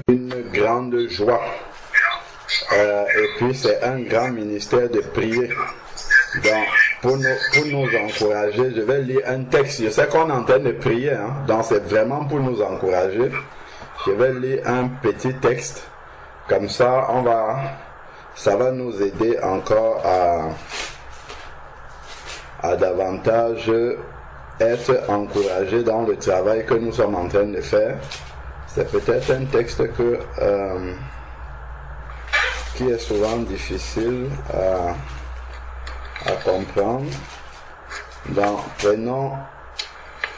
une grande joie. Et puis c'est un grand ministère de prier. Donc, pour nous encourager, je vais lire un texte. Je sais qu'on est en train de prier, hein, donc c'est vraiment pour nous encourager. Je vais lire un petit texte. Comme ça, ça va nous aider encore à davantage être encouragés dans le travail que nous sommes en train de faire. C'est peut-être un texte qui est souvent difficile à comprendre. Donc, prenons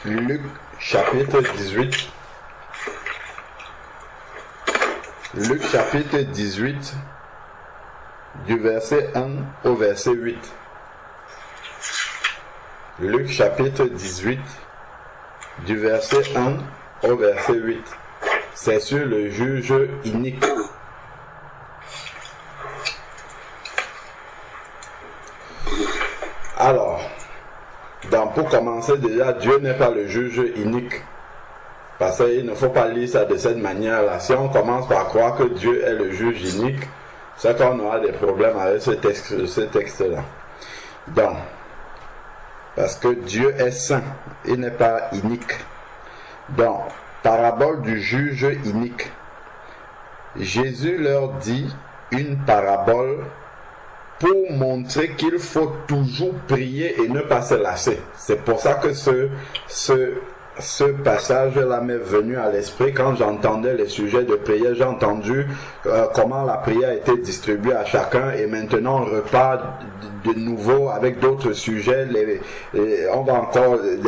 Luc chapitre 18. Luc chapitre 18, du verset 1 au verset 8. Luc chapitre 18, du verset 1 au verset 8. C'est sur le juge inique. Alors, pour commencer déjà, Dieu n'est pas le juge inique. Parce qu'il ne faut pas lire ça de cette manière-là. Si on commence par croire que Dieu est le juge inique, c'est qu'on aura des problèmes avec ce texte-là. Donc, parce que Dieu est saint, il n'est pas inique. Donc, parabole du juge inique. Jésus leur dit une parabole pour montrer qu'il faut toujours prier et ne pas se lasser. C'est pour ça que ce passage-là m'est venu à l'esprit quand j'entendais les sujets de prière. J'ai entendu comment la prière a été distribuée à chacun et maintenant on repart de nouveau avec d'autres sujets. Les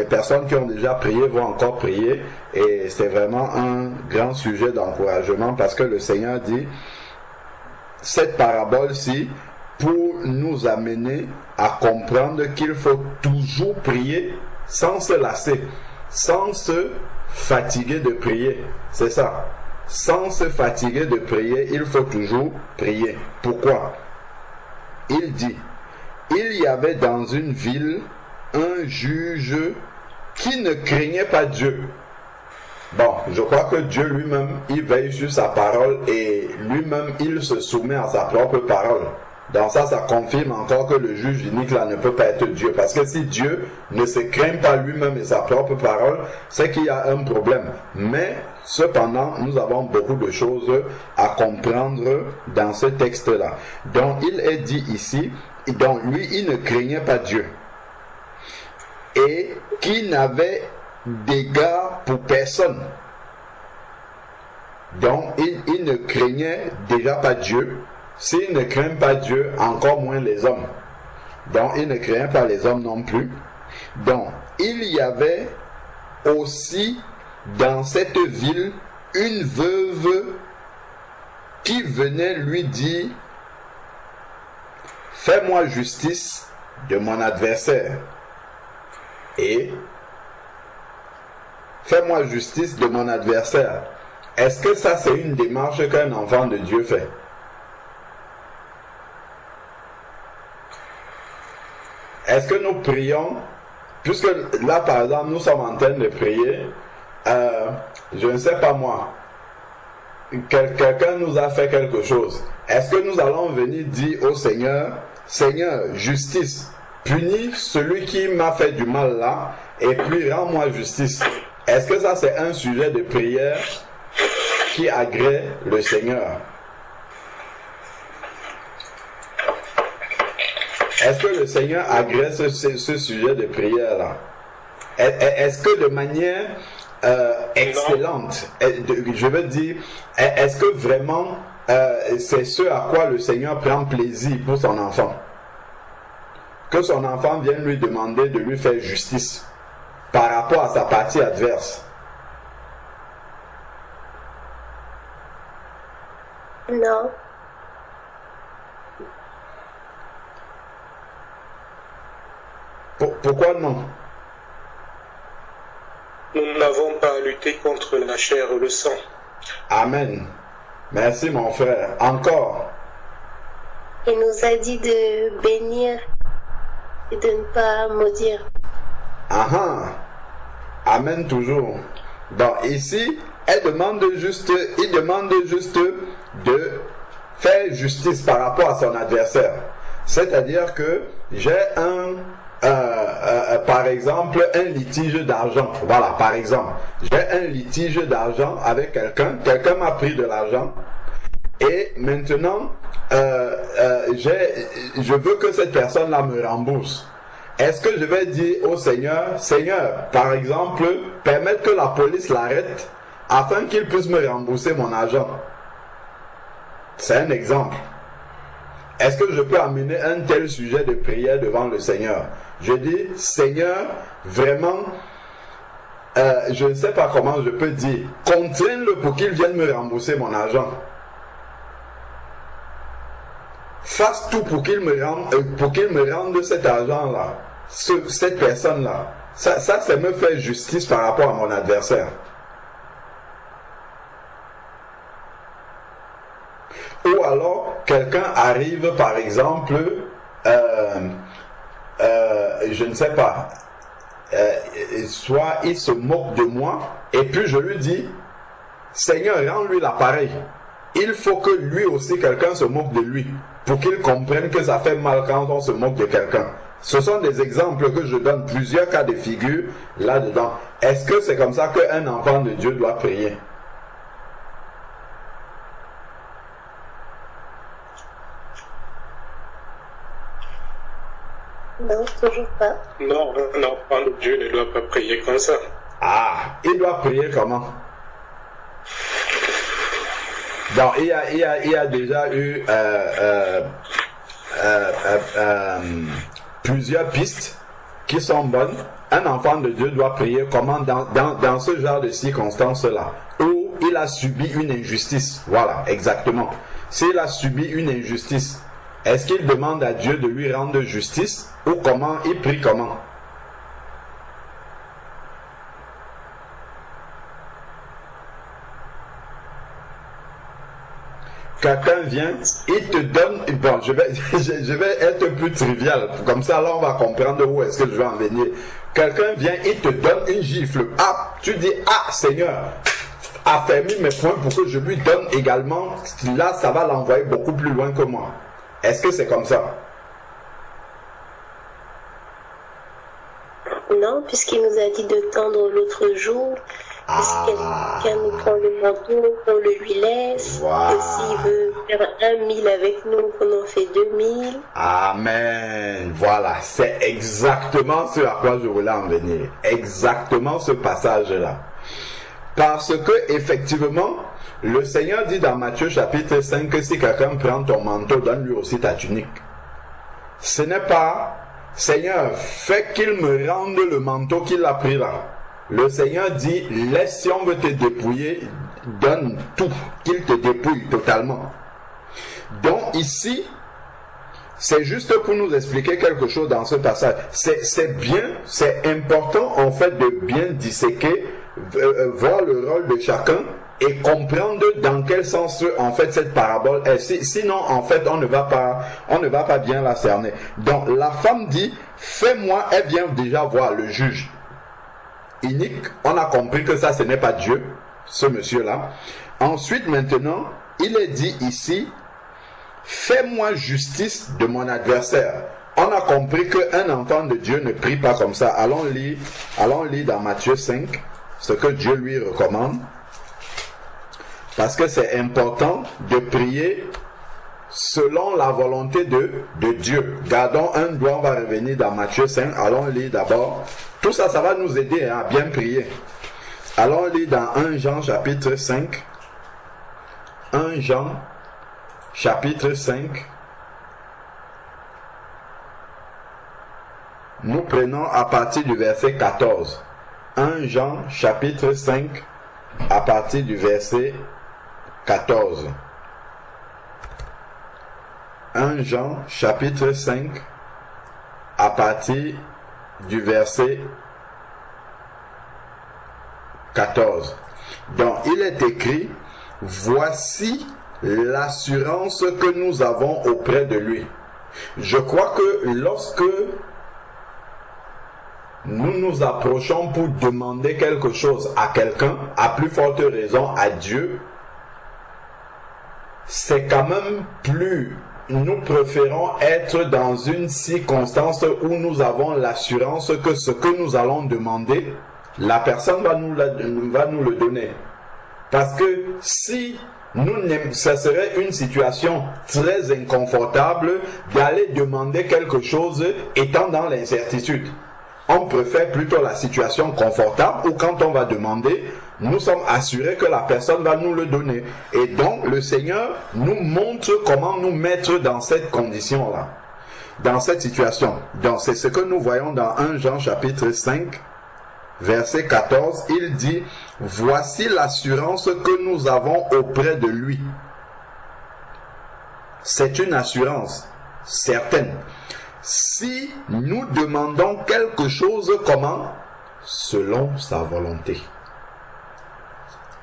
personnes qui ont déjà prié vont encore prier et c'est vraiment un grand sujet d'encouragement parce que le Seigneur dit cette parabole-ci pour nous amener à comprendre qu'il faut toujours prier sans se lasser. Sans se fatiguer de prier. C'est ça. Sans se fatiguer de prier, il faut toujours prier. Pourquoi? Il dit, il y avait dans une ville un juge qui ne craignait pas Dieu. Bon, je crois que Dieu lui-même, il veille sur sa parole et lui-même, il se soumet à sa propre parole. Dans ça, ça confirme encore que le juge unique là ne peut pas être Dieu. Parce que si Dieu ne se craint pas lui-même et sa propre parole, c'est qu'il y a un problème. Mais, cependant, nous avons beaucoup de choses à comprendre dans ce texte-là. Donc, il est dit ici, donc lui, il ne craignait pas Dieu. Et qui n'avait d'égard pour personne. Donc, il ne craignait déjà pas Dieu. S'il ne craint pas Dieu, encore moins les hommes. Donc, il ne craint pas les hommes non plus. Donc, il y avait aussi dans cette ville une veuve qui venait lui dire « Fais-moi justice de mon adversaire. » Et « Fais-moi justice de mon adversaire. » Est-ce que ça, c'est une démarche qu'un enfant de Dieu fait? Est-ce que nous prions, puisque là par exemple nous sommes en train de prier, je ne sais pas moi, quelqu'un nous a fait quelque chose. Est-ce que nous allons venir dire au Seigneur, Seigneur, justice, punis celui qui m'a fait du mal là, et puis rends-moi justice. Est-ce que ça c'est un sujet de prière qui agrée le Seigneur? Est-ce que le Seigneur agrée ce sujet de prière-là? Est-ce que de manière excellente, je veux dire, est-ce que vraiment c'est ce à quoi le Seigneur prend plaisir pour son enfant? Que son enfant vienne lui demander de lui faire justice par rapport à sa partie adverse? Non. Pourquoi non? Nous n'avons pas à lutter contre la chair et le sang. Amen. Merci mon frère. Encore. Il nous a dit de bénir et de ne pas maudire. Amen toujours. Donc ici, il demande juste de faire justice par rapport à son adversaire. C'est-à-dire que j'ai par exemple, un litige d'argent. Voilà, par exemple, j'ai un litige d'argent avec quelqu'un. Quelqu'un m'a pris de l'argent. Et maintenant, je veux que cette personne-là me rembourse. Est-ce que je vais dire au Seigneur, Seigneur, par exemple, permettre que la police l'arrête afin qu'il puisse me rembourser mon argent? C'est un exemple. Est-ce que je peux amener un tel sujet de prière devant le Seigneur? Je dis, Seigneur, vraiment, je ne sais pas comment je peux dire, contrains-le pour qu'il vienne me rembourser mon argent. Fasse tout pour qu'il me rende cet argent-là, cette personne-là. Ça me fait justice par rapport à mon adversaire. Ou alors, quelqu'un arrive, par exemple, je ne sais pas, soit il se moque de moi, et puis je lui dis, Seigneur, rends-lui l'appareil. Il faut que lui aussi, quelqu'un se moque de lui, pour qu'il comprenne que ça fait mal quand on se moque de quelqu'un. Ce sont des exemples que je donne, plusieurs cas de figure là-dedans. Est-ce que c'est comme ça qu'un enfant de Dieu doit prier? Non, toujours pas. Non, un enfant de Dieu ne doit pas prier comme ça. Ah, il doit prier comment? Donc, il y a déjà eu plusieurs pistes qui sont bonnes. Un enfant de Dieu doit prier comment dans ce genre de circonstances-là, où il a subi une injustice. Voilà, exactement. S'il a subi une injustice, est-ce qu'il demande à Dieu de lui rendre justice ou comment il prie comment? Quelqu'un vient, il te donne, bon, je vais être plus trivial, comme ça là on va comprendre où est-ce que je vais en venir. Quelqu'un vient, il te donne une gifle. Ah, tu dis, ah Seigneur, affermis mes poings pour que je lui donne également. Là, ça va l'envoyer beaucoup plus loin que moi. Est-ce que c'est comme ça? Non, puisqu'il nous a dit de tendre l'autre jour. Si quelqu'un nous prend le manteau, on le lui laisse. Voilà. Et s'il veut faire 1000 avec nous, qu'on en fait 2000. Amen. Voilà, c'est exactement ce à quoi je voulais en venir. Exactement ce passage-là. Parce que, effectivement, le Seigneur dit dans Matthieu chapitre 5 que si quelqu'un prend ton manteau, donne-lui aussi ta tunique. Ce n'est pas, Seigneur, fais qu'il me rende le manteau qu'il a pris là. Le Seigneur dit, laisse, si on veut te dépouiller, donne tout, qu'il te dépouille totalement. Donc ici, c'est juste pour nous expliquer quelque chose dans ce passage. C'est bien, c'est important en fait de bien disséquer, voir le rôle de chacun et comprendre dans quel sens en fait cette parabole est. Sinon en fait on ne va pas bien la cerner. Donc la femme dit, fais-moi, elle vient déjà voir le juge inique. On a compris que ça ce n'est pas Dieu, ce monsieur-là. Ensuite maintenant, il est dit ici, fais-moi justice de mon adversaire. On a compris qu'un enfant de Dieu ne prie pas comme ça. Allons lire dans Matthieu 5 ce que Dieu lui recommande. Parce que c'est important de prier selon la volonté de Dieu. Gardons un doigt, on va revenir dans Matthieu 5. Allons lire d'abord. Tout ça, ça va nous aider à bien prier. Allons lire dans 1 Jean chapitre 5. 1 Jean chapitre 5. Nous prenons à partir du verset 14. 1 Jean chapitre 5 à partir du verset 14. 1 Jean chapitre 5 à partir du verset 14. Donc il est écrit, voici l'assurance que nous avons auprès de lui. Je crois que lorsque nous nous approchons pour demander quelque chose à quelqu'un, à plus forte raison à Dieu, c'est quand même plus, nous préférons être dans une circonstance où nous avons l'assurance que ce que nous allons demander, la personne va nous le donner. Parce que si ça serait une situation très inconfortable d'aller demander quelque chose étant dans l'incertitude. On préfère plutôt la situation confortable où quand on va demander, nous sommes assurés que la personne va nous le donner. Et donc le Seigneur nous montre comment nous mettre dans cette condition-là, dans cette situation. Donc c'est ce que nous voyons dans 1 Jean chapitre 5, verset 14, il dit « Voici l'assurance que nous avons auprès de lui. » C'est une assurance certaine. Si nous demandons quelque chose, comment? Selon sa volonté.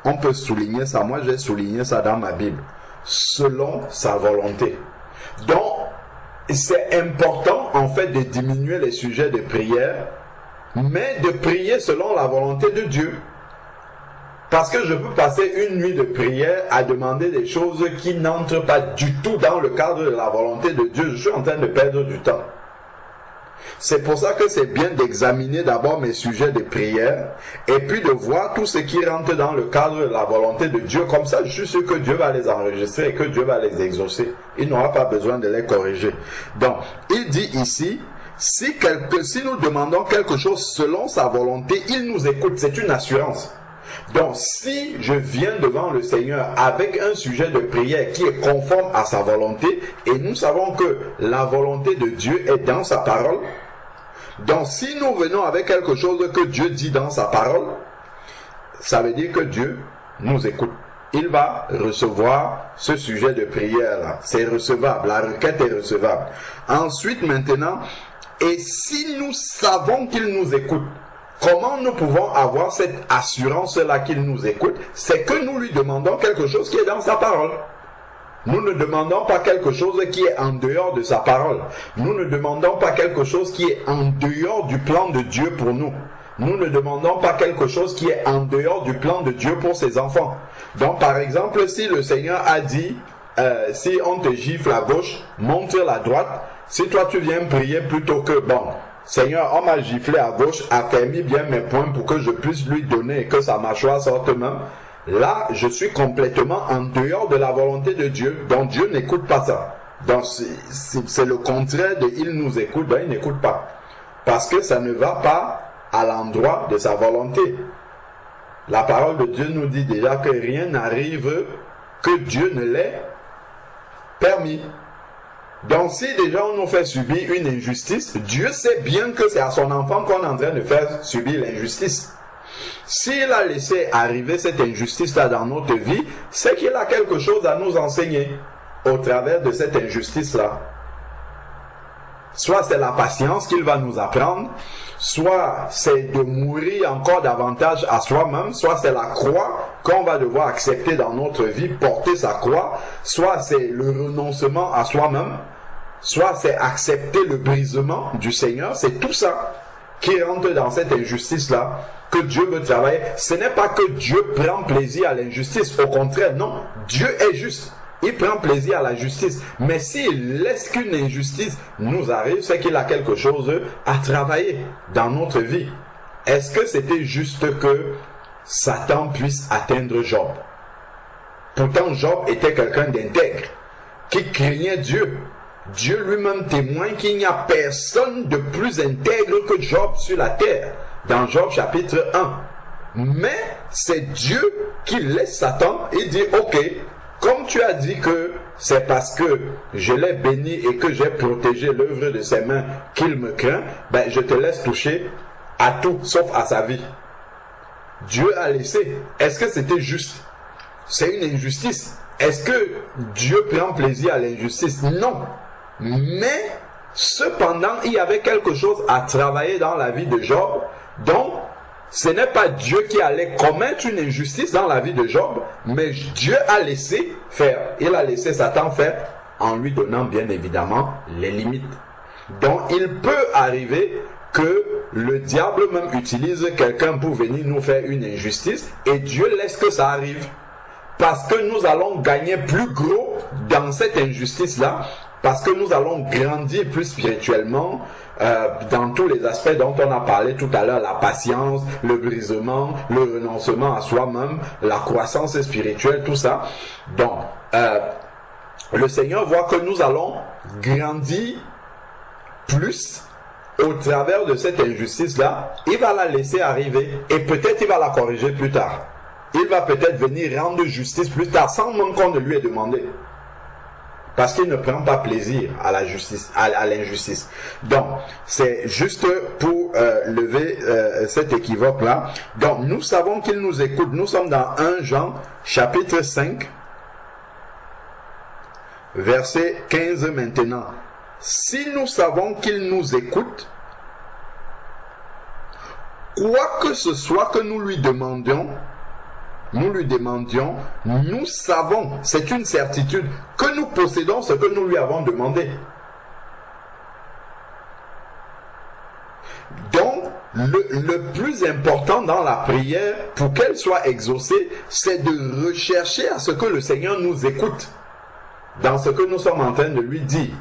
On peut souligner ça. Moi, j'ai souligné ça dans ma Bible. Selon sa volonté. Donc, c'est important, en fait, de diminuer les sujets de prière, mais de prier selon la volonté de Dieu. Parce que je peux passer une nuit de prière à demander des choses qui n'entrent pas du tout dans le cadre de la volonté de Dieu. Je suis en train de perdre du temps. C'est pour ça que c'est bien d'examiner d'abord mes sujets de prière et puis de voir tout ce qui rentre dans le cadre de la volonté de Dieu. Comme ça, je suis sûr que Dieu va les enregistrer et que Dieu va les exaucer. Il n'aura pas besoin de les corriger. Donc, il dit ici, si nous demandons quelque chose selon sa volonté, il nous écoute. C'est une assurance. Donc, si je viens devant le Seigneur avec un sujet de prière qui est conforme à sa volonté, et nous savons que la volonté de Dieu est dans sa parole, donc si nous venons avec quelque chose que Dieu dit dans sa parole, ça veut dire que Dieu nous écoute. Il va recevoir ce sujet de prière-là. C'est recevable, la requête est recevable. Ensuite, maintenant, et si nous savons qu'il nous écoute, comment nous pouvons avoir cette assurance-là qu'il nous écoute? C'est que nous lui demandons quelque chose qui est dans sa parole. Nous ne demandons pas quelque chose qui est en dehors de sa parole. Nous ne demandons pas quelque chose qui est en dehors du plan de Dieu pour nous. Nous ne demandons pas quelque chose qui est en dehors du plan de Dieu pour ses enfants. Donc par exemple, si le Seigneur a dit, si on te gifle à gauche, montre la droite. Si toi tu viens prier plutôt que, bon, Seigneur, on m'a giflé à gauche, affermis bien mes poings pour que je puisse lui donner et que sa mâchoire sorte même. Là, je suis complètement en dehors de la volonté de Dieu. Donc Dieu n'écoute pas ça. Donc c'est le contraire de il nous écoute, ben il n'écoute pas. Parce que ça ne va pas à l'endroit de sa volonté. La parole de Dieu nous dit déjà que rien n'arrive que Dieu ne l'ait permis. Donc si déjà on nous fait subir une injustice, Dieu sait bien que c'est à son enfant qu'on est en train de faire subir l'injustice. S'il a laissé arriver cette injustice-là dans notre vie, c'est qu'il a quelque chose à nous enseigner au travers de cette injustice-là. Soit c'est la patience qu'il va nous apprendre, soit c'est de mourir encore davantage à soi-même, soit c'est la croix qu'on va devoir accepter dans notre vie, porter sa croix, soit c'est le renoncement à soi-même, soit c'est accepter le brisement du Seigneur. C'est tout ça qui rentre dans cette injustice-là que Dieu veut travailler. Ce n'est pas que Dieu prend plaisir à l'injustice, au contraire, non, Dieu est juste. Il prend plaisir à la justice. Mais s'il laisse qu'une injustice nous arrive, c'est qu'il a quelque chose à travailler dans notre vie. Est-ce que c'était juste que Satan puisse atteindre Job? Pourtant, Job était quelqu'un d'intègre, qui craignait Dieu. Dieu lui-même témoigne qu'il n'y a personne de plus intègre que Job sur la terre, dans Job chapitre 1. Mais c'est Dieu qui laisse Satan et dit, ok, comme tu as dit que c'est parce que je l'ai béni et que j'ai protégé l'œuvre de ses mains qu'il me craint, ben je te laisse toucher à tout sauf à sa vie. Dieu a laissé. Est-ce que c'était juste? C'est une injustice. Est-ce que Dieu prend plaisir à l'injustice? Non. Mais cependant, il y avait quelque chose à travailler dans la vie de Job. Donc, ce n'est pas Dieu qui allait commettre une injustice dans la vie de Job, mais Dieu a laissé faire. Il a laissé Satan faire en lui donnant bien évidemment les limites. Donc il peut arriver que le diable même utilise quelqu'un pour venir nous faire une injustice et Dieu laisse que ça arrive. Parce que nous allons gagner plus gros dans cette injustice-là, parce que nous allons grandir plus spirituellement dans tous les aspects dont on a parlé tout à l'heure, la patience, le brisement, le renoncement à soi-même, la croissance spirituelle, tout ça. Donc, le Seigneur voit que nous allons grandir plus au travers de cette injustice-là. Il va la laisser arriver et peut-être il va la corriger plus tard. Il va peut-être venir rendre justice plus tard sans même qu'on ne lui ait demandé. Parce qu'il ne prend pas plaisir à la justice, à l'injustice. Donc, c'est juste pour lever cet équivoque-là. Donc, nous savons qu'il nous écoute. Nous sommes dans 1 Jean, chapitre 5, verset 15 maintenant. Si nous savons qu'il nous écoute, quoi que ce soit que nous lui demandions, nous savons, c'est une certitude, que nous possédons ce que nous lui avons demandé. Donc, le plus important dans la prière, pour qu'elle soit exaucée, c'est de rechercher à ce que le Seigneur nous écoute dans ce que nous sommes en train de lui dire.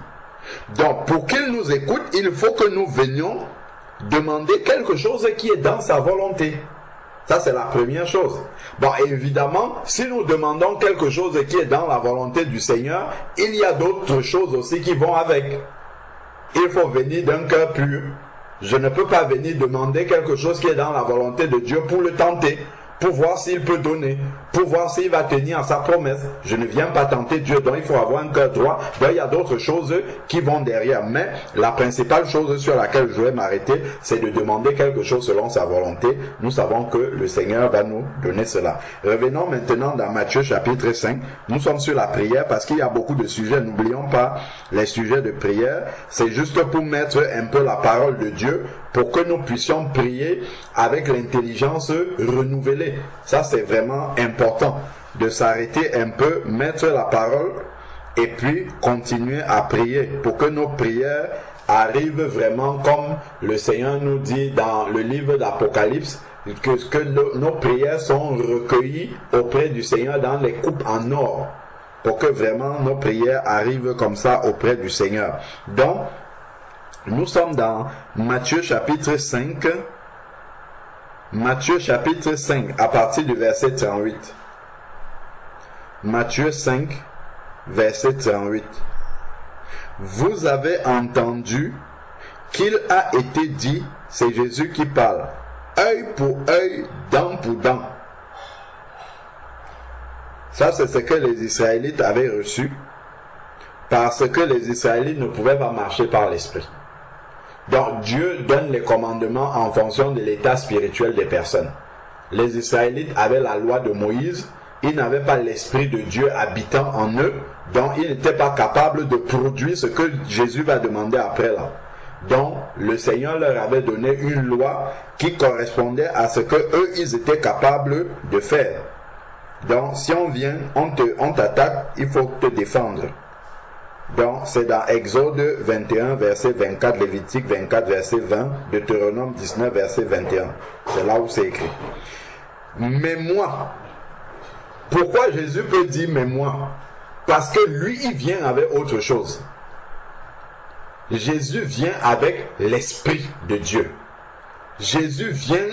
Donc, pour qu'il nous écoute, il faut que nous venions demander quelque chose qui est dans sa volonté. Ça, c'est la première chose. Bon, évidemment, si nous demandons quelque chose qui est dans la volonté du Seigneur, il y a d'autres choses aussi qui vont avec. Il faut venir d'un cœur pur. Je ne peux pas venir demander quelque chose qui est dans la volonté de Dieu pour le tenter, pour voir s'il peut donner, pour voir s'il va tenir à sa promesse. Je ne viens pas tenter Dieu, donc il faut avoir un cœur droit. Donc il y a d'autres choses qui vont derrière. Mais la principale chose sur laquelle je vais m'arrêter, c'est de demander quelque chose selon sa volonté. Nous savons que le Seigneur va nous donner cela. Revenons maintenant dans Matthieu chapitre 5. Nous sommes sur la prière parce qu'il y a beaucoup de sujets. N'oublions pas les sujets de prière. C'est juste pour mettre un peu la parole de Dieu, pour que nous puissions prier avec l'intelligence renouvelée. Ça, c'est vraiment important de s'arrêter un peu, mettre la parole et puis continuer à prier pour que nos prières arrivent vraiment comme le Seigneur nous dit dans le livre d'Apocalypse, que nos prières sont recueillies auprès du Seigneur dans les coupes en or, pour que vraiment nos prières arrivent comme ça auprès du Seigneur. Donc, nous sommes dans Matthieu chapitre 5. Matthieu chapitre 5 à partir du verset 38. Matthieu 5, verset 38. Vous avez entendu qu'il a été dit, c'est Jésus qui parle, œil pour œil, dent pour dent. Ça, c'est ce que les Israélites avaient reçu, parce que les Israélites ne pouvaient pas marcher par l'esprit. Donc Dieu donne les commandements en fonction de l'état spirituel des personnes. Les Israélites avaient la loi de Moïse, ils n'avaient pas l'esprit de Dieu habitant en eux, donc ils n'étaient pas capables de produire ce que Jésus va demander après là. Donc le Seigneur leur avait donné une loi qui correspondait à ce que eux ils étaient capables de faire. Donc si on vient, on t'attaque, il faut te défendre. Donc, c'est dans Exode 21, verset 24, Lévitique 24, verset 20, Deutéronome 19, verset 21. C'est là où c'est écrit. Mais moi, pourquoi Jésus peut dire mais moi? Parce que lui, il vient avec autre chose. Jésus vient avec l'Esprit de Dieu. Jésus vient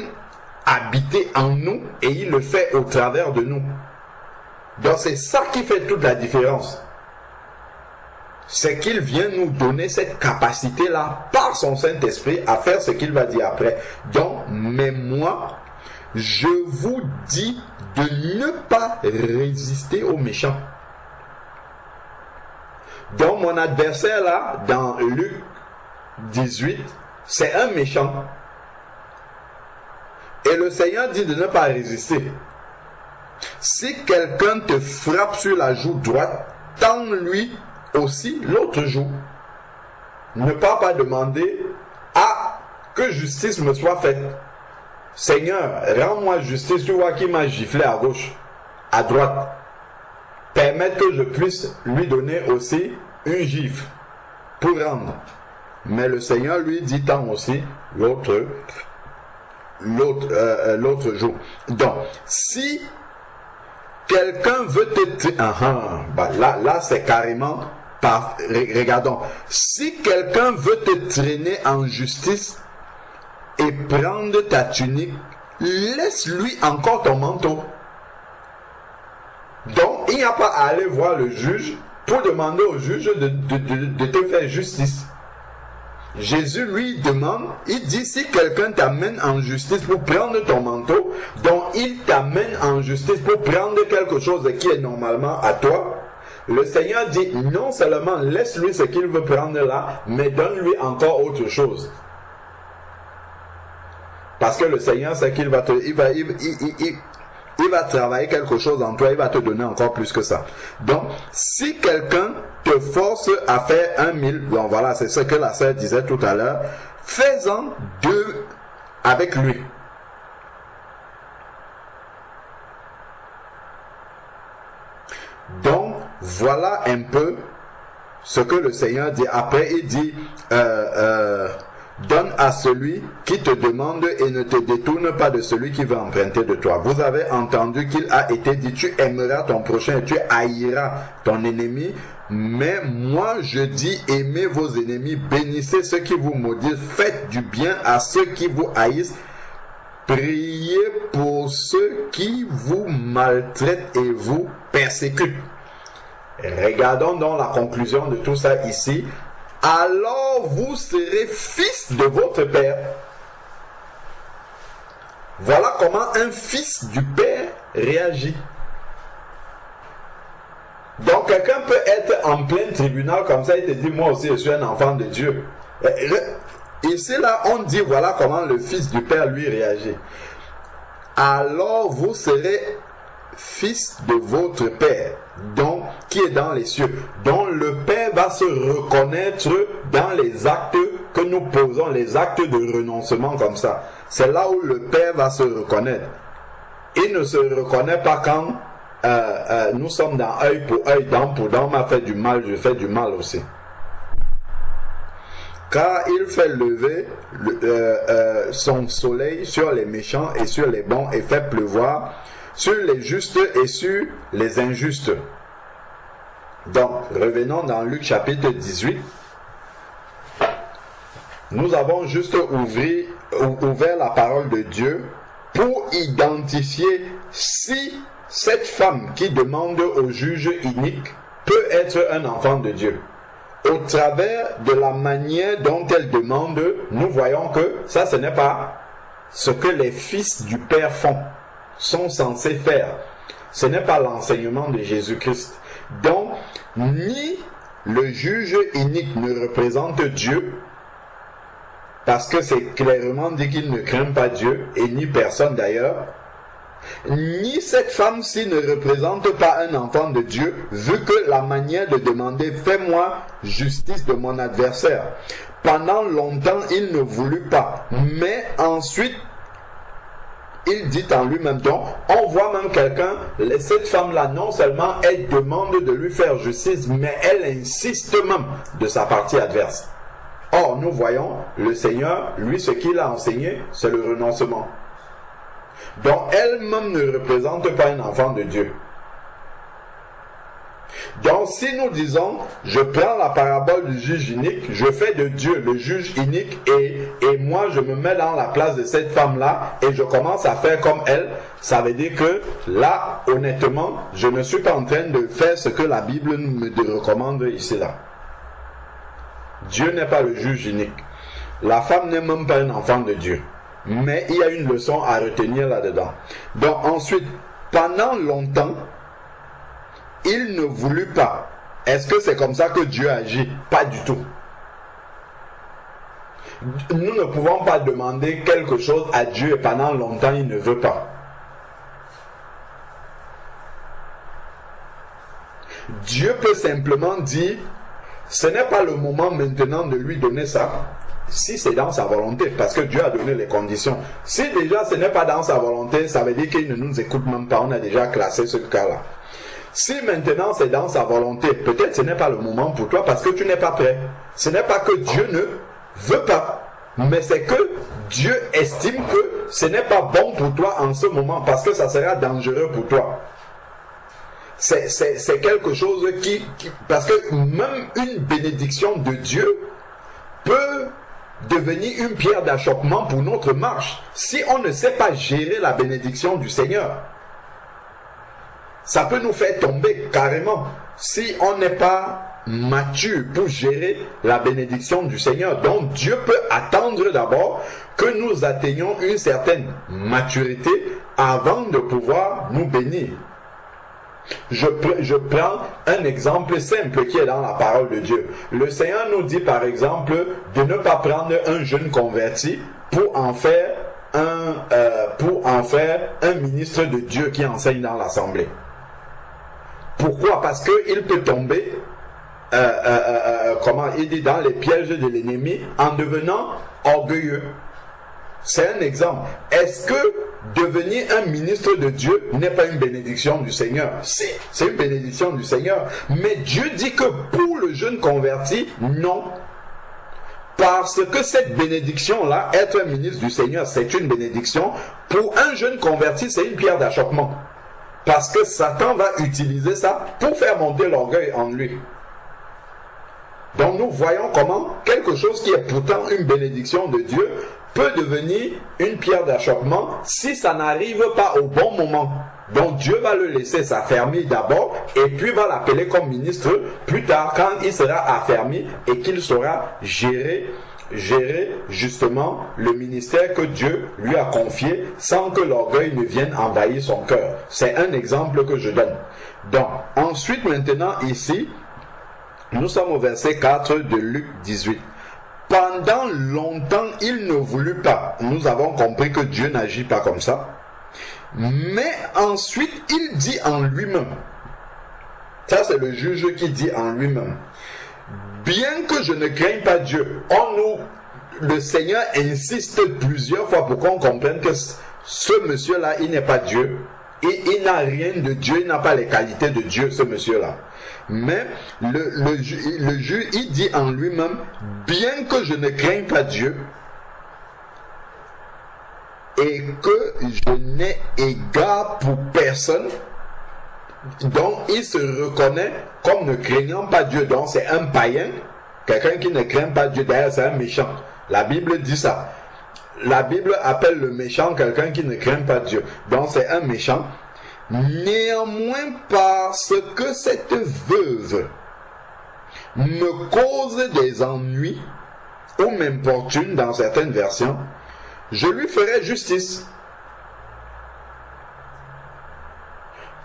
habiter en nous et il le fait au travers de nous. Donc, c'est ça qui fait toute la différence. C'est qu'il vient nous donner cette capacité-là par son Saint-Esprit à faire ce qu'il va dire après. Donc, mais moi, je vous dis de ne pas résister aux méchants. Donc, mon adversaire là, dans Luc 18, c'est un méchant. Et le Seigneur dit de ne pas résister. Si quelqu'un te frappe sur la joue droite, tends-lui aussi l'autre joue. Ne pas demander que justice me soit faite. Seigneur, rends-moi justice. Tu vois qui m'a giflé à gauche, à droite. Permettre que je puisse lui donner aussi une gifle pour rendre. Mais le Seigneur lui dit tant aussi l'autre jour. Donc, si quelqu'un veut te... là c'est carrément... Regardons. Si quelqu'un veut te traîner en justice et prendre ta tunique, laisse-lui encore ton manteau. Donc, il n'y a pas à aller voir le juge pour demander au juge de te faire justice. Jésus lui demande, il dit, si quelqu'un t'amène en justice pour prendre ton manteau, donc il t'amène en justice pour prendre quelque chose qui est normalement à toi, le Seigneur dit, non seulement laisse-lui ce qu'il veut prendre là, mais donne-lui encore autre chose. Parce que le Seigneur sait qu'il va te... Il va travailler quelque chose en toi, il va te donner encore plus que ça. Donc, si quelqu'un te force à faire 1000, donc voilà, c'est ce que la sœur disait tout à l'heure, fais-en 2 avec lui. Donc, voilà un peu ce que le Seigneur dit. Après, il dit... donne à celui qui te demande et ne te détourne pas de celui qui veut emprunter de toi. Vous avez entendu qu'il a été dit, tu aimeras ton prochain et tu haïras ton ennemi. Mais moi je dis, aimez vos ennemis, bénissez ceux qui vous maudissent, faites du bien à ceux qui vous haïssent, priez pour ceux qui vous maltraitent et vous persécutent. Regardons donc la conclusion de tout ça ici. Alors vous serez fils de votre Père. Voilà comment un fils du Père réagit. Donc quelqu'un peut être en plein tribunal comme ça, il te dit, moi aussi je suis un enfant de Dieu. Ici là on dit, voilà comment le fils du Père lui réagit. Alors vous serez fils de votre Père, donc qui est dans les cieux, dont le Père va se reconnaître dans les actes que nous posons, les actes de renoncement comme ça. C'est là où le Père va se reconnaître. Il ne se reconnaît pas quand nous sommes dans œil pour œil, dent pour dent, m'a fait du mal, je fais du mal aussi. Car il fait lever son soleil sur les méchants et sur les bons et fait pleuvoir sur les justes et sur les injustes. Donc, revenons dans Luc chapitre 18. Nous avons juste ouvert la parole de Dieu pour identifier si cette femme qui demande au juge inique peut être un enfant de Dieu. Au travers de la manière dont elle demande, nous voyons que ça, ce n'est pas ce que les fils du Père sont censés faire. Ce n'est pas l'enseignement de Jésus-Christ. Donc, ni le juge inique ne représente Dieu, parce que c'est clairement dit qu'il ne craint pas Dieu, et ni personne d'ailleurs, ni cette femme-ci ne représente pas un enfant de Dieu, vu que la manière de demander « fais-moi justice de mon adversaire ». Pendant longtemps, il ne voulut pas, mais ensuite, il dit en lui-même, donc, on voit même quelqu'un, cette femme-là, non seulement elle demande de lui faire justice, mais elle insiste même de sa partie adverse. Or, nous voyons, le Seigneur, lui, ce qu'il a enseigné, c'est le renoncement. Donc, elle-même ne représente pas un enfant de Dieu. Donc, si nous disons, je prends la parabole du juge inique, je fais de Dieu le juge inique et moi je me mets dans la place de cette femme-là et je commence à faire comme elle, ça veut dire que là, honnêtement, je ne suis pas en train de faire ce que la Bible me recommande ici là. Dieu n'est pas le juge unique. La femme n'est même pas un enfant de Dieu. Mais il y a une leçon à retenir là-dedans. Donc ensuite, pendant longtemps, il ne voulut pas. Est-ce que c'est comme ça que Dieu agit? Pas du tout. Nous ne pouvons pas demander quelque chose à Dieu et pendant longtemps il ne veut pas. Dieu peut simplement dire, ce n'est pas le moment maintenant de lui donner ça, si c'est dans sa volonté, parce que Dieu a donné les conditions. Si déjà ce n'est pas dans sa volonté, ça veut dire qu'il ne nous écoute même pas, on a déjà classé ce cas-là. Si maintenant c'est dans sa volonté, peut-être ce n'est pas le moment pour toi parce que tu n'es pas prêt. Ce n'est pas que Dieu veut pas. Mais c'est que Dieu estime que ce n'est pas bon pour toi en ce moment parce que ça sera dangereux pour toi. C'est quelque chose parce que même une bénédiction de Dieu peut devenir une pierre d'achoppement pour notre marche si on ne sait pas gérer la bénédiction du Seigneur. Ça peut nous faire tomber carrément si on n'est pas mature pour gérer la bénédiction du Seigneur. Donc Dieu peut attendre d'abord que nous atteignions une certaine maturité avant de pouvoir nous bénir. Je prends un exemple simple qui est dans la parole de Dieu. Le Seigneur nous dit par exemple de ne pas prendre un jeune converti pour en faire un ministre de Dieu qui enseigne dans l'assemblée. Pourquoi? Parce qu'il peut tomber dans les pièges de l'ennemi en devenant orgueilleux. C'est un exemple. Est-ce que devenir un ministre de Dieu n'est pas une bénédiction du Seigneur? Si, c'est une bénédiction du Seigneur. Mais Dieu dit que pour le jeune converti, non. Parce que cette bénédiction-là, être un ministre du Seigneur, c'est une bénédiction. Pour un jeune converti, c'est une pierre d'achoppement. Parce que Satan va utiliser ça pour faire monter l'orgueil en lui. Donc nous voyons comment quelque chose qui est pourtant une bénédiction de Dieu peut devenir une pierre d'achoppement si ça n'arrive pas au bon moment. Donc Dieu va le laisser s'affermir d'abord et puis va l'appeler comme ministre plus tard quand il sera affermi et qu'il saura gérer justement le ministère que Dieu lui a confié sans que l'orgueil ne vienne envahir son cœur. C'est un exemple que je donne. Donc ensuite maintenant ici, nous sommes au verset 4 de Luc 18. Pendant longtemps, il ne voulut pas. Nous avons compris que Dieu n'agit pas comme ça. Mais ensuite, il dit en lui-même. Ça, c'est le juge qui dit en lui-même. Bien que je ne craigne pas Dieu, le Seigneur insiste plusieurs fois pour qu'on comprenne que ce monsieur-là, il n'est pas Dieu. Et il n'a rien de Dieu, il n'a pas les qualités de Dieu, ce monsieur-là. Mais le juge, il dit en lui-même, bien que je ne craigne pas Dieu, et que je n'ai égard pour personne, donc il se reconnaît comme ne craignant pas Dieu. Donc c'est un païen, quelqu'un qui ne craint pas Dieu, d'ailleurs c'est un méchant. La Bible dit ça. La Bible appelle le méchant quelqu'un qui ne craint pas Dieu. Donc c'est un méchant. Néanmoins, parce que cette veuve me cause des ennuis ou m'importune dans certaines versions, je lui ferai justice.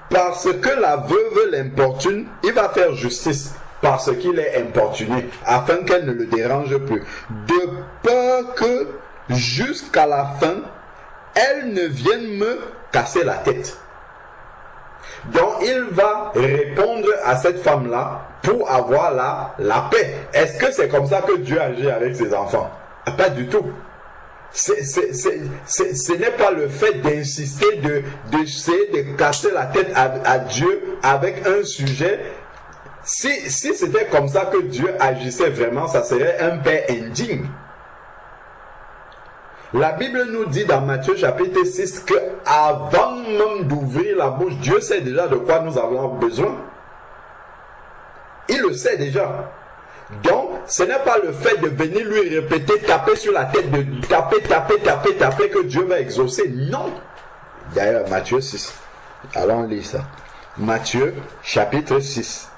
Parce que la veuve l'importune, il va faire justice parce qu'il est importuné, afin qu'elle ne le dérange plus. De peur que jusqu'à la fin, elle ne vienne me casser la tête. Donc il va répondre à cette femme-là pour avoir la paix. Est-ce que c'est comme ça que Dieu agit avec ses enfants? Pas du tout. Ce n'est pas le fait d'insister, d'essayer de casser la tête à Dieu avec un sujet. Si c'était comme ça que Dieu agissait vraiment, ça serait un père indigne. La Bible nous dit dans Matthieu chapitre 6 que avant même d'ouvrir la bouche, Dieu sait déjà de quoi nous avons besoin. Il le sait déjà. Donc, ce n'est pas le fait de venir lui répéter, taper sur la tête, de taper que Dieu va exaucer. Non. D'ailleurs, Matthieu 6. Allons lire ça. Matthieu chapitre 6.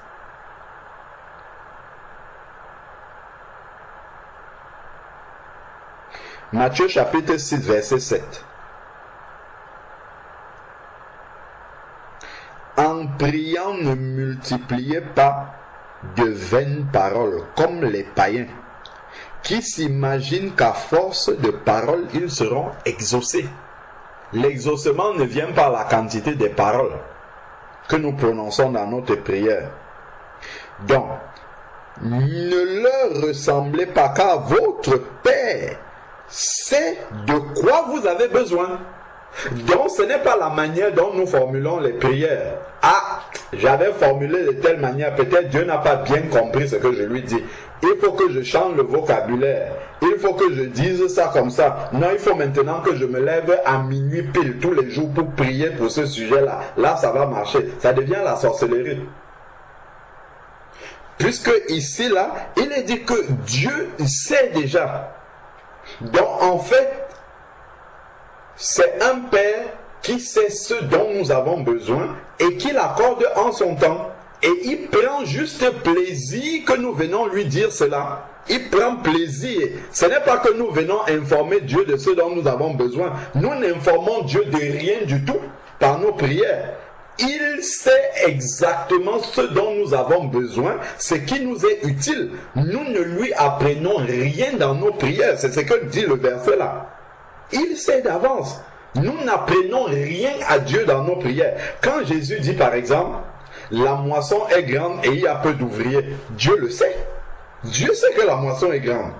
Matthieu chapitre 6, verset 7. En priant, ne multipliez pas de vaines paroles, comme les païens, qui s'imaginent qu'à force de paroles, ils seront exaucés. L'exaucement ne vient par la quantité des paroles que nous prononçons dans notre prière. Donc, ne leur ressemblez pas, car votre Père sait de quoi vous avez besoin. Donc ce n'est pas la manière dont nous formulons les prières. Ah, j'avais formulé de telle manière, peut-être Dieu n'a pas bien compris ce que je lui dis. Il faut que je change le vocabulaire. Il faut que je dise ça comme ça. Non, il faut maintenant que je me lève à minuit pile tous les jours pour prier pour ce sujet-là. Là, ça va marcher. Ça devient la sorcellerie. Puisque ici, là, il est dit que Dieu sait déjà. Donc, en fait, c'est un Père qui sait ce dont nous avons besoin et qui l'accorde en son temps. Et il prend juste plaisir que nous venons lui dire cela. Il prend plaisir. Ce n'est pas que nous venons informer Dieu de ce dont nous avons besoin. Nous n'informons Dieu de rien du tout par nos prières. Il sait exactement ce dont nous avons besoin, ce qui nous est utile. Nous ne lui apprenons rien dans nos prières. C'est ce que dit le verset là. Il sait d'avance. Nous n'apprenons rien à Dieu dans nos prières. Quand Jésus dit par exemple, la moisson est grande et il y a peu d'ouvriers, Dieu le sait. Dieu sait que la moisson est grande.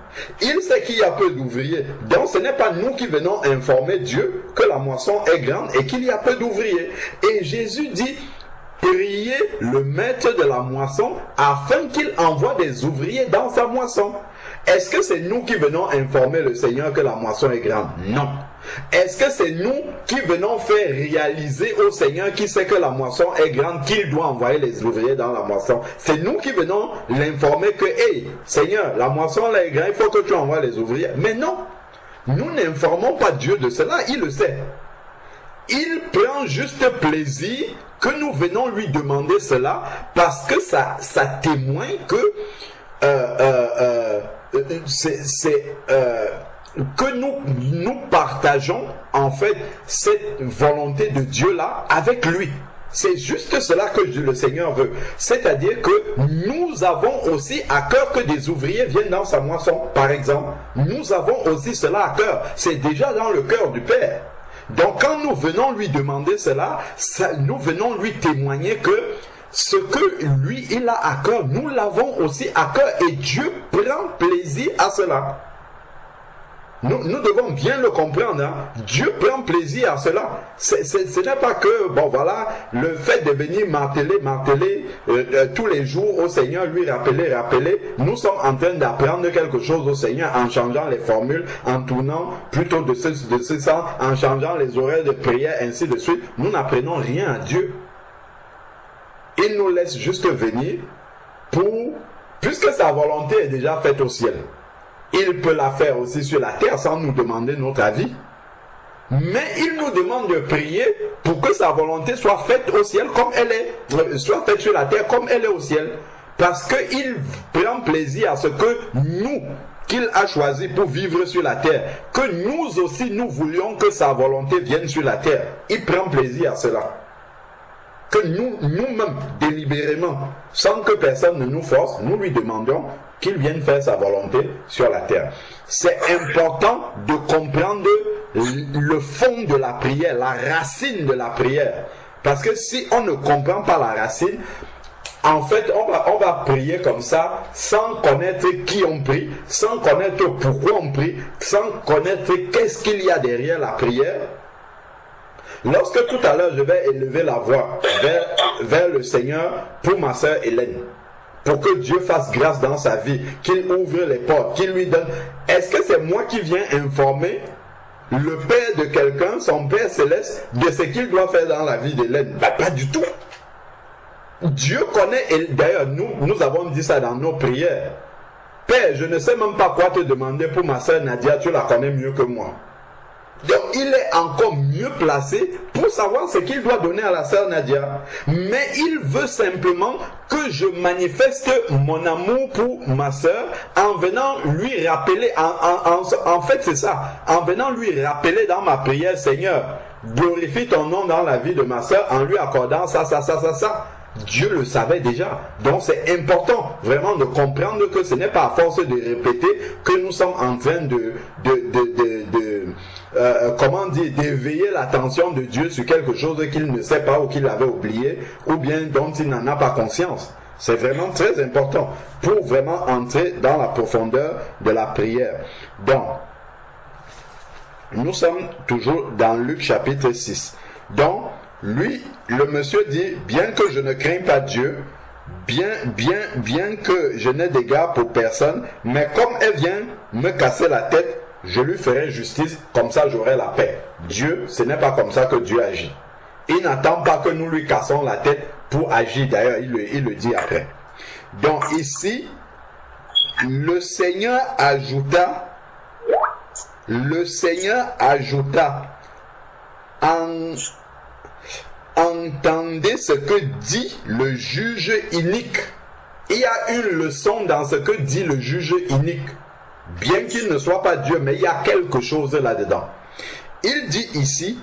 Il sait qu'il y a peu d'ouvriers. Donc ce n'est pas nous qui venons informer Dieu que la moisson est grande et qu'il y a peu d'ouvriers. Et Jésus dit, priez le maître de la moisson afin qu'il envoie des ouvriers dans sa moisson. Est-ce que c'est nous qui venons informer le Seigneur que la moisson est grande? Non. Est-ce que c'est nous qui venons faire réaliser au Seigneur qui sait que la moisson est grande qu'il doit envoyer les ouvriers dans la moisson? C'est nous qui venons l'informer que, hey, Seigneur, la moisson là est grande, il faut que tu envoies les ouvriers. Mais non, nous n'informons pas Dieu de cela, il le sait. Il prend juste plaisir que nous venons lui demander cela parce que ça témoigne que que nous partageons en fait cette volonté de Dieu là avec lui. C'est juste cela que le Seigneur veut. C'est-à-dire que nous avons aussi à cœur que des ouvriers viennent dans sa moisson, par exemple. Nous avons aussi cela à cœur. C'est déjà dans le cœur du Père. Donc quand nous venons lui demander cela, nous venons lui témoigner que ce que lui, il a à cœur, nous l'avons aussi à cœur et Dieu prend plaisir à cela. Nous devons bien le comprendre. Hein? Dieu prend plaisir à cela. Ce n'est pas que, bon voilà, le fait de venir marteler tous les jours au Seigneur, lui rappeler. Nous sommes en train d'apprendre quelque chose au Seigneur en changeant les formules, en tournant plutôt de ce sens, en changeant les horaires de prière, ainsi de suite. Nous n'apprenons rien à Dieu. Il nous laisse juste venir puisque sa volonté est déjà faite au ciel. Il peut la faire aussi sur la terre sans nous demander notre avis. Mais il nous demande de prier pour que sa volonté soit faite au ciel comme elle est, soit faite sur la terre comme elle est au ciel. Parce qu'il prend plaisir à ce que nous, qu'il a choisi pour vivre sur la terre, que nous aussi nous voulions que sa volonté vienne sur la terre. Il prend plaisir à cela. Que nous-mêmes, délibérément, sans que personne ne nous force, nous lui demandons qu'il vienne faire sa volonté sur la terre. C'est important de comprendre le fond de la prière, la racine de la prière. Parce que si on ne comprend pas la racine, en fait, on va prier comme ça, sans connaître qui on prie, sans connaître pourquoi on prie, sans connaître qu'est-ce qu'il y a derrière la prière. Lorsque tout à l'heure je vais élever la voix vers le Seigneur pour ma sœur Hélène, pour que Dieu fasse grâce dans sa vie, qu'il ouvre les portes, qu'il lui donne, est-ce que c'est moi qui viens informer le Père de quelqu'un, son Père céleste, de ce qu'il doit faire dans la vie d'Hélène? Pas du tout. Dieu connaît, et d'ailleurs nous avons dit ça dans nos prières. Père, je ne sais même pas quoi te demander pour ma sœur Nadia, tu la connais mieux que moi. Donc il est encore mieux placé pour savoir ce qu'il doit donner à la sœur Nadia. Mais il veut simplement que je manifeste mon amour pour ma sœur en venant lui rappeler, en fait c'est ça, en venant lui rappeler dans ma prière, Seigneur, glorifie ton nom dans la vie de ma sœur en lui accordant ça. Dieu le savait déjà. Donc c'est important vraiment de comprendre que ce n'est pas à force de répéter que nous sommes en train d'éveiller l'attention de Dieu sur quelque chose qu'il ne sait pas ou qu'il avait oublié ou bien dont il n'en a pas conscience. C'est vraiment très important pour vraiment entrer dans la profondeur de la prière. Donc, nous sommes toujours dans Luc chapitre 6. Donc, Lui, le monsieur dit, bien que je ne crains pas Dieu, bien que je n'ai d'égard pour personne, mais comme elle vient me casser la tête, je lui ferai justice, comme ça j'aurai la paix. Dieu, ce n'est pas comme ça que Dieu agit. Il n'attend pas que nous lui cassons la tête pour agir. D'ailleurs, il le dit après. Donc ici, le Seigneur ajouta, entendez ce que dit le juge inique. Il y a une leçon dans ce que dit le juge inique. Bien qu'il ne soit pas Dieu, mais il y a quelque chose là-dedans. Il dit ici,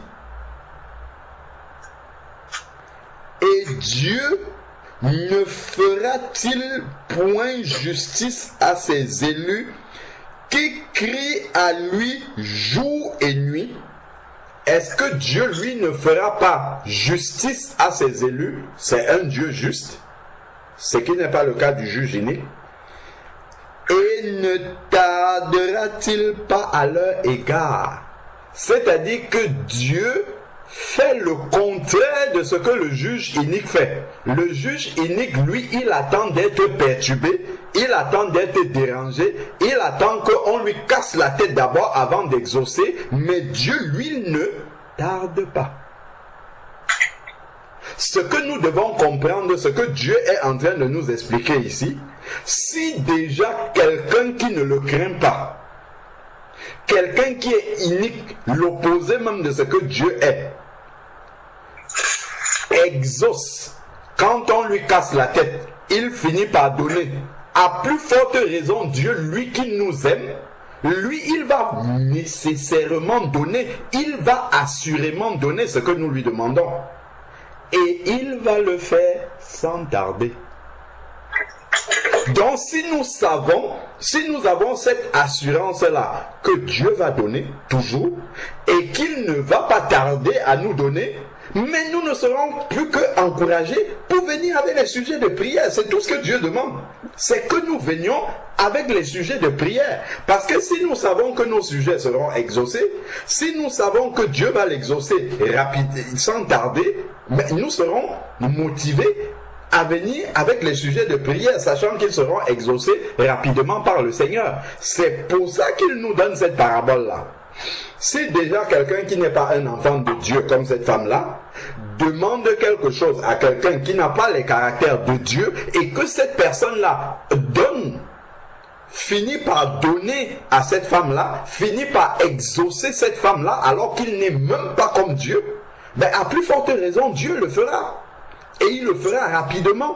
et Dieu ne fera-t-il point justice à ses élus qui crient à lui jour et nuit? Est-ce que Dieu, lui, ne fera pas justice à ses élus? C'est un Dieu juste, ce qui n'est pas le cas du juge inique. Et ne tardera-t-il pas à leur égard? C'est-à-dire que Dieu fait le contraire de ce que le juge inique fait. Le juge inique, lui, il attend d'être perturbé, il attend d'être dérangé, il attend qu'on lui casse la tête d'abord avant d'exaucer, mais Dieu, lui, ne tarde pas. Ce que nous devons comprendre, ce que Dieu est en train de nous expliquer ici, si déjà quelqu'un qui ne le craint pas, quelqu'un qui est inique, l'opposé même de ce que Dieu est, exauce, quand on lui casse la tête, il finit par donner. À plus forte raison, Dieu, lui qui nous aime, lui, il va nécessairement donner, il va assurément donner ce que nous lui demandons. Et il va le faire sans tarder. Donc si nous avons cette assurance-là que Dieu va donner toujours et qu'il ne va pas tarder à nous donner, mais nous ne serons plus qu'encouragés pour venir avec les sujets de prière. C'est tout ce que Dieu demande. C'est que nous venions avec les sujets de prière. Parce que si nous savons que nos sujets seront exaucés, si nous savons que Dieu va l'exaucer rapidement, sans tarder, mais nous serons motivés à venir avec les sujets de prière, sachant qu'ils seront exaucés rapidement par le Seigneur. C'est pour ça qu'il nous donne cette parabole-là. Si déjà quelqu'un qui n'est pas un enfant de Dieu, comme cette femme-là, demande quelque chose à quelqu'un qui n'a pas les caractères de Dieu, et que cette personne-là finit par donner à cette femme-là, finit par exaucer cette femme-là, alors qu'il n'est même pas comme Dieu, ben à plus forte raison, Dieu le fera. Et il le fera rapidement.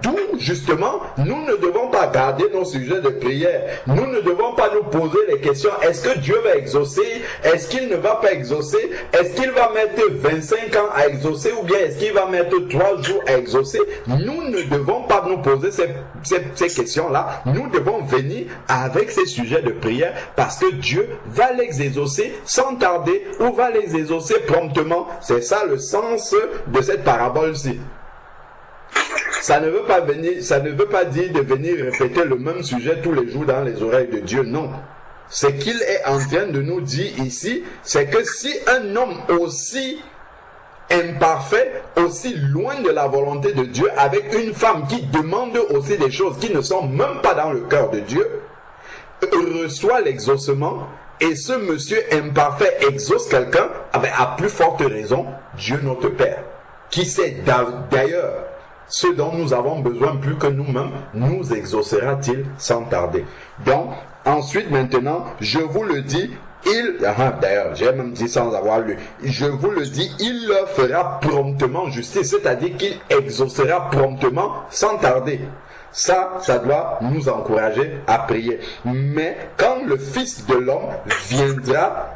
D'où, justement, nous ne devons pas garder nos sujets de prière. Nous ne devons pas nous poser les questions. Est-ce que Dieu va exaucer? Est-ce qu'il ne va pas exaucer? Est-ce qu'il va mettre 25 ans à exaucer? Ou bien est-ce qu'il va mettre 3 jours à exaucer? Nous ne devons pas nous poser ces questions-là. Nous devons venir avec ces sujets de prière parce que Dieu va les exaucer sans tarder ou va les exaucer promptement. C'est ça le sens de cette parabole-ci. Ça ne veut pas dire de venir répéter le même sujet tous les jours dans les oreilles de Dieu, non. Ce qu'il est en train de nous dire ici, c'est que si un homme aussi imparfait, aussi loin de la volonté de Dieu, avec une femme qui demande aussi des choses qui ne sont même pas dans le cœur de Dieu, reçoit l'exaucement, et ce monsieur imparfait exauce quelqu'un, à plus forte raison, Dieu notre Père, qui sait d'ailleurs ce dont nous avons besoin plus que nous-mêmes, nous exaucera-t-il sans tarder. Donc, ensuite, maintenant, je vous le dis, d'ailleurs, j'ai même dit sans avoir lu, je vous le dis, il leur fera promptement justice, c'est-à-dire qu'il exaucera promptement sans tarder. Ça doit nous encourager à prier. Mais quand le Fils de l'homme viendra,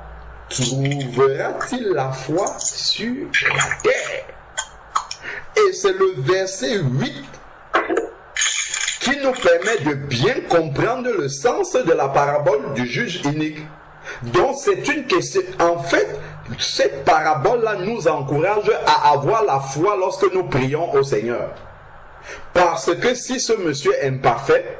trouvera-t-il la foi sur la terre? Et c'est le verset 8 qui nous permet de bien comprendre le sens de la parabole du juge inique. Donc c'est une question. En fait, cette parabole-là nous encourage à avoir la foi lorsque nous prions au Seigneur. Parce que si ce monsieur est imparfait,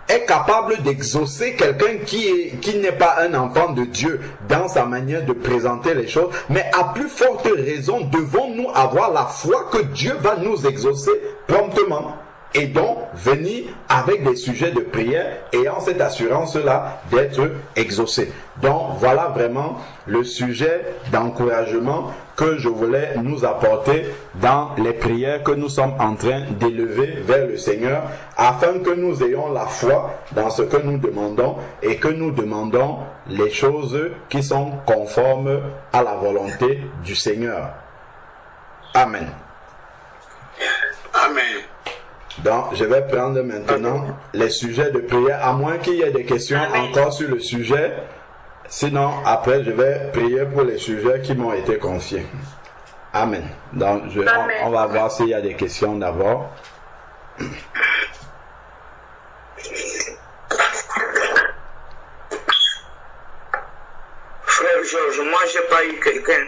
est capable d'exaucer quelqu'un qui n'est pas un enfant de Dieu dans sa manière de présenter les choses, mais à plus forte raison, devons-nous avoir la foi que Dieu va nous exaucer promptement. Et donc, venir avec des sujets de prière, ayant cette assurance-là d'être exaucé. Donc, voilà vraiment le sujet d'encouragement que je voulais nous apporter dans les prières que nous sommes en train d'élever vers le Seigneur, afin que nous ayons la foi dans ce que nous demandons et que nous demandons les choses qui sont conformes à la volonté du Seigneur. Amen. Amen. Donc, je vais prendre maintenant les sujets de prière, à moins qu'il y ait des questions encore sur le sujet. Sinon, après, je vais prier pour les sujets qui m'ont été confiés. Amen. Donc, on va voir s'il y a des questions d'abord. Frère Georges, moi, j'ai pas eu quelqu'un